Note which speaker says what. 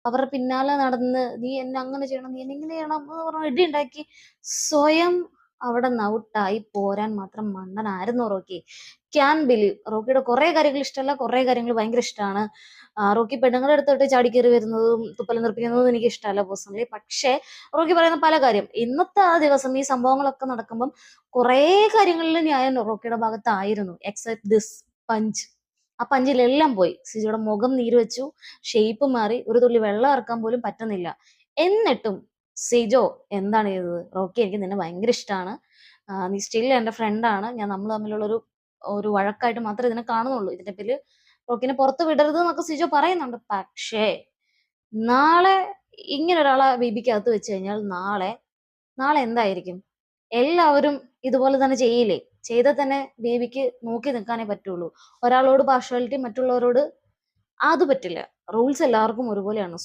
Speaker 1: അവരുടെ പിന്നാലെ നടന്ന് നീ എന്നെ അങ്ങനെ ചെയ്യണം, നീ എന്നെ ഇങ്ങനെ ചെയ്യണം എന്ന് പറഞ്ഞ് ഇടി ഉണ്ടാക്കി സ്വയം അവിടെ ഔട്ടായി പോരാൻ മാത്രം മണ്ടനായിരുന്നു റോക്കി. Can believe. റോക്കിയുടെ കുറെ കാര്യങ്ങൾ ഇഷ്ടമല്ല, കുറെ കാര്യങ്ങൾ ഭയങ്കര ഇഷ്ടമാണ്. റോക്കി പെണ്ണുങ്ങളുടെ അടുത്തോട്ട് ചാടിക്കേറി വരുന്നതും തുപ്പലം നിർപ്പിക്കുന്നതും എനിക്ക് ഇഷ്ടമല്ല പേഴ്സണലി. പക്ഷേ റോക്കി പറയുന്ന പല കാര്യം ഇന്നത്തെ ആ ദിവസം ഈ സംഭവങ്ങളൊക്കെ നടക്കുമ്പം കുറെ കാര്യങ്ങളിൽ ന്യായം റോക്കിയുടെ ഭാഗത്തായിരുന്നു. Except this punch. ആ പഞ്ചിലെല്ലാം പോയി. സിജോയുടെ മുഖം നീര് വെച്ചു, ഷേപ്പ് മാറി, ഒരു തുള്ളി വെള്ളം ഇറക്കാൻ പോലും പറ്റുന്നില്ല. എന്നിട്ടും സിജോ എന്താണ് ചെയ്തത്? റോക്കി, എനിക്ക് നിന്നെ ഭയങ്കര ഇഷ്ടമാണ്, നീ സ്റ്റിൽ എന്റെ ഫ്രണ്ടാണ്, ഞാൻ നമ്മൾ തമ്മിലുള്ള ഒരു വഴക്കായിട്ട് മാത്രമേ ഇതിനെ കാണുന്നുള്ളൂ, ഇതിന്റെ പേരിൽ റോക്കിനെ പുറത്ത് വിടരുത് എന്നൊക്കെ സിജോ പറയുന്നുണ്ട്. പക്ഷേ നാളെ ഇങ്ങനെ ഒരാളെ ബേബിക്കകത്ത് വെച്ച് കഴിഞ്ഞാൽ നാളെ നാളെ എന്തായിരിക്കും? എല്ലാവരും ഇതുപോലെ തന്നെ ചെയ്യില്ലേ? ചെയ്താൽ തന്നെ ബേബിക്ക് നോക്കി നിൽക്കാനേ പറ്റുള്ളൂ. ഒരാളോട് പാർഷ്വാലിറ്റി മറ്റുള്ളവരോട് അത് പറ്റില്ല. റൂൾസ് എല്ലാവർക്കും ഒരുപോലെയാണ്. സോ